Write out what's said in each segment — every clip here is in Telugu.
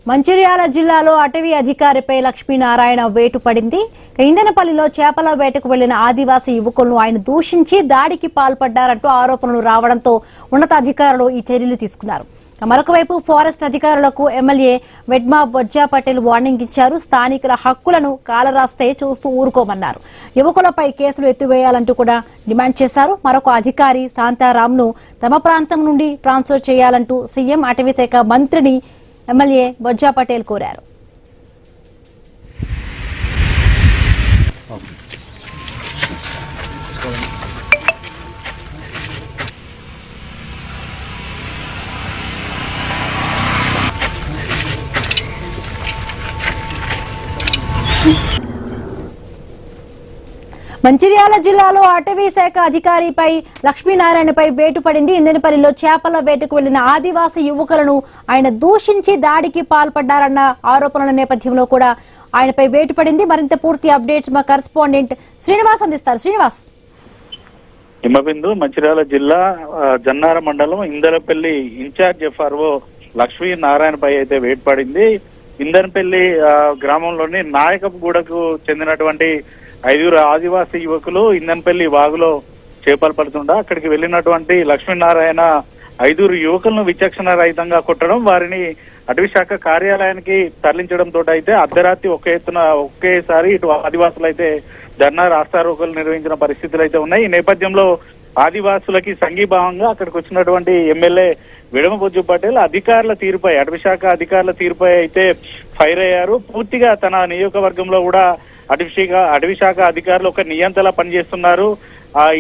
మంచిర్యాల జిల్లాలో అటవీ అధికారిపై లక్ష్మీనారాయణ వేటు పడింది. ఇందనపల్లిలో చేపల వేటకు వెళ్లిన ఆదివాసీ యువకులను ఆయన దూషించి దాడికి పాల్పడ్డారంటూ ఆరోపణలు రావడంతో ఉన్నతాధికారులు ఈ చర్యలు తీసుకున్నారు. మరొకవైపు ఫారెస్ట్ అధికారులకు ఎమ్మెల్యే వెడ్మా బొజ్జా పటేల్ వార్నింగ్ ఇచ్చారు. స్థానికుల హక్కులను కాలరాస్తే చూస్తూ ఊరుకోమన్నారు. యువకులపై కేసులు ఎత్తివేయాలంటూ కూడా డిమాండ్ చేశారు. మరొక అధికారి శాంతారాంను తమ ప్రాంతం నుండి ట్రాన్స్ఫర్ చేయాలంటూ సీఎం అటవీ శాఖ మంత్రిని ఎమ్మెల్యే బొజ్జా పటేల్ కోరారు. మంచిర్యాల జిల్లాలో అటవీ శాఖ అధికారిపై లక్ష్మీనారాయణపై వేటు పడింది. ఇందనపల్లిలో చేపల వేటకు వెళ్లిన ఆదివాసీ యువకులను ఆయన దూషించి దాడికి పాల్పడ్డారన్న ఆరోపణల నేపథ్యంలో కూడా ఆయనపై వేటు పడింది. మరింత పూర్తి అప్డేట్స్ మా కరెస్పాండెంట్ శ్రీనివాస్ అందిస్తారు. శ్రీనివాస్. హిమబిందు మంచిర్యాల జిల్లా జన్నార మండలం ఇందనపల్లి ఇన్ఛార్జ్ ఎఫ్ఆర్ఓ లక్ష్మీనారాయణపై అయితే వేటు పడింది. ఇందనపల్లి గ్రామంలోని నాయకపుగూడకు చెందినటువంటి 5 ఆదివాసీ యువకులు ఇందనపల్లి వాగులో చేపలు పడుతుండగా అక్కడికి వెళ్లినటువంటి లక్ష్మీనారాయణ 5 యువకులను విచక్షణ రహితంగా కొట్టడం, వారిని అటవీ శాఖ కార్యాలయానికి తరలించడంతో అయితే అర్ధరాత్రి ఒకేసారి ఇటు ఆదివాసులు అయితే ధర్నా రాస్తారోకోలు నిర్వహించిన పరిస్థితులు అయితే ఉన్నాయి. ఈ నేపథ్యంలో ఆదివాసులకి సంఘీభావంగా అక్కడికి వచ్చినటువంటి ఎమ్మెల్యే వెడమ బొజ్జు పటేల్ అధికారుల తీరుపై, అటవీ శాఖ అధికారుల తీరుపై అయితే ఫైర్ అయ్యారు. పూర్తిగా తన నియోజకవర్గంలో కూడా అటవీ శాఖ అధికారులు ఒక నియంతలా పనిచేస్తున్నారు,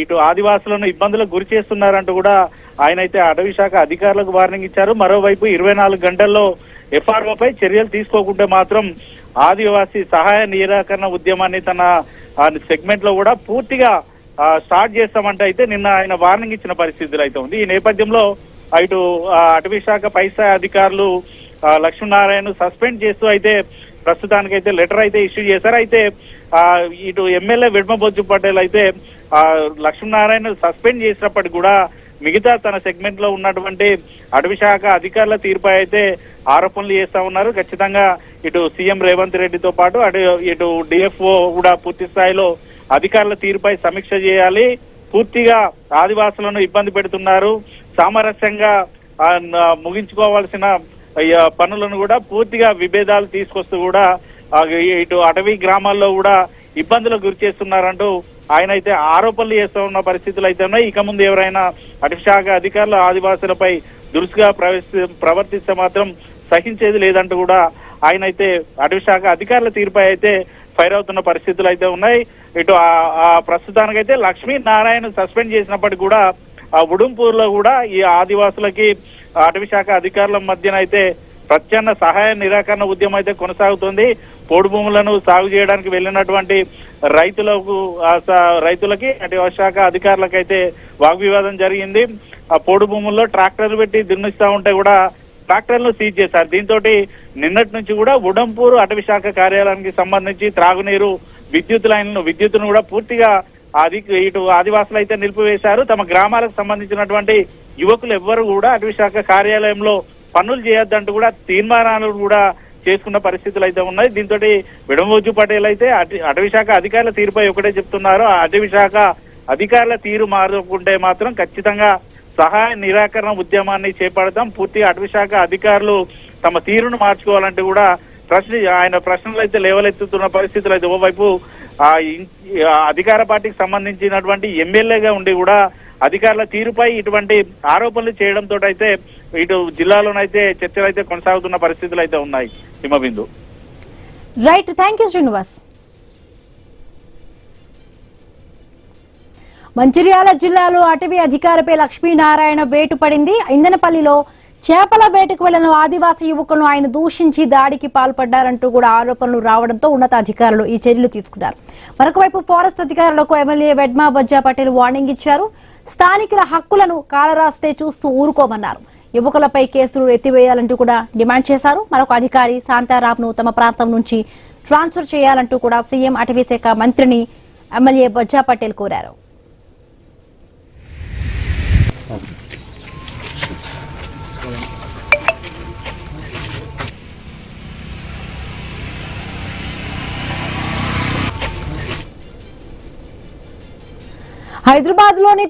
ఇటు ఆదివాసులను ఇబ్బందులకు గురి చేస్తున్నారంటూ కూడా ఆయన అయితే అటవీ శాఖ అధికారులకు వార్నింగ్ ఇచ్చారు. మరోవైపు 24 గంటల్లో ఎఫ్ఆర్ఓపై చర్యలు తీసుకోకుంటే మాత్రం ఆదివాసీ సహాయ నిరాకరణ ఉద్యమాన్ని తన సెగ్మెంట్ లో కూడా పూర్తిగా స్టార్ట్ చేస్తామంటే అయితే నిన్న ఆయన వార్నింగ్ ఇచ్చిన పరిస్థితులు అయితే ఉంది. ఈ నేపథ్యంలో ఇటు అటవీ శాఖ పై స్థాయి అధికారులు లక్ష్మీనారాయణ సస్పెండ్ చేస్తూ అయితే ప్రస్తుతానికైతే లెటర్ అయితే ఇష్యూ చేశారు. అయితే ఇటు ఎమ్మెల్యే వెడ్మ బొజ్జు పటేల్ అయితే లక్ష్మీనారాయణ సస్పెండ్ చేసినప్పటికీ కూడా మిగతా తన సెగ్మెంట్ లో ఉన్నటువంటి అటవీ శాఖ అధికారుల తీరుపై అయితే ఆరోపణలు చేస్తా ఉన్నారు. ఖచ్చితంగా ఇటు సీఎం రేవంత్ రెడ్డితో పాటు ఇటు డిఎఫ్ఓ కూడా పూర్తి స్థాయిలో అధికారుల తీరుపై సమీక్ష చేయాలి. పూర్తిగా ఆదివాసులను ఇబ్బంది పెడుతున్నారు, సామరస్యంగా ముగించుకోవాల్సిన పనులను కూడా పూర్తిగా విభేదాలు తీసుకొస్తూ కూడా ఇటు అటవీ గ్రామాల్లో కూడా ఇబ్బందులకు గురి చేస్తున్నారంటూ ఆయన అయితే ఆరోపణలు చేస్తూ ఉన్న పరిస్థితులు అయితే ఉన్నాయి. ఇక ముందు ఎవరైనా అటవీ శాఖ అధికారులు ఆదివాసులపై దురుసుగా ప్రవర్తిస్తే మాత్రం సహించేది లేదంటూ కూడా ఆయన అయితే అటవీ శాఖ అధికారుల తీరుపై అయితే ఫైర్ అవుతున్న పరిస్థితులు అయితే ఉన్నాయి. ఇటు ప్రస్తుతానికైతే లక్ష్మీనారాయణ సస్పెండ్ చేసినప్పటికీ కూడా ఉడుంపూర్ లో కూడా ఈ ఆదివాసులకి అటవీ శాఖ అధికారుల మధ్యన అయితే ప్రత్యామ్న సహాయ నిరాకరణ ఉద్యమం అయితే కొనసాగుతుంది. పోడు భూములను సాగు చేయడానికి వెళ్లినటువంటి రైతులకి అటవీ శాఖ అధికారులకైతే వాగ్వివాదం జరిగింది. ఆ పోడు భూముల్లో ట్రాక్టర్లు పెట్టి దున్నిస్తా ఉంటే కూడా ట్రాక్టర్లు సీజ్ చేశారు. దీంతో నిన్నటి నుంచి కూడా ఉడంపూర్ అటవీ శాఖ కార్యాలయానికి సంబంధించి త్రాగునీరు విద్యుత్తును కూడా పూర్తిగా ఇటు ఆదివాసులు అయితే నిలిపివేశారు. తమ గ్రామాలకు సంబంధించినటువంటి యువకులు ఎవ్వరు కూడా అటవీ శాఖ కార్యాలయంలో పనులు చేయొద్దంటూ కూడా తీర్మానాలు కూడా చేసుకున్న పరిస్థితులు అయితే ఉన్నాయి. దీంతో వెడమబొజ్జు పటేల్ అయితే అటవీ శాఖ అధికారుల తీరుపై ఒకటే చెప్తున్నారు, అటవీ శాఖ అధికారుల తీరు మారుకుంటే మాత్రం ఖచ్చితంగా సహాయ నిరాకరణ ఉద్యమాన్ని చేపడతాం. పూర్తిగా అటవీ శాఖ అధికారులు తమ తీరును మార్చుకోవాలంటే కూడా ఆయన ప్రశ్నలు అయితే లేవలెత్తుతున్న పరిస్థితులు అయితే ఓవైపు అధికార పార్టీకి సంబంధించినటువంటి ఎమ్మెల్యేగా ఉండి కూడా అధికారుల తీరుపై ఇటువంటి ఆరోపణలు చేయడంతో అయితే ఇటు జిల్లాలోనైతే చర్చలు అయితే కొనసాగుతున్న పరిస్థితులు అయితే ఉన్నాయి. Himabindu. Right, thank you Srinivas. Mancherial జిల్లాలో అటవీ అధికారిపై లక్ష్మీనారాయణ వేటు పడింది. ఇందనపల్లిలో చేపల వేటకు వెళ్లిన ఆదివాసీ యువకులను ఆయన దూషించి దాడికి పాల్పడ్డారంటూ కూడా ఆరోపణలు రావడంతో ఉన్నతాధికారులు ఈ చర్యలు తీసుకున్నారు. మరొకవైపు ఫారెస్ట్ అధికారులకు ఎమ్మెల్యే వెడ్మా బొజ్జా పటేల్ వార్నింగ్ ఇచ్చారు. స్థానికుల హక్కులను కాలరాస్తే చూస్తూ ఊరుకోమన్నారు. యువకులపై కేసులు ఎత్తివేయాలంటూ కూడా డిమాండ్ చేశారు. మరొక అధికారి శాంతారాంను తమ ప్రాంతం నుంచి ట్రాన్స్ఫర్ చేయాలంటూ కూడా సీఎం అటవీ శాఖ మంత్రిని ఎమ్మెల్యే బొజ్జా పటేల్ కోరారు. హైదరాబాద్ లోని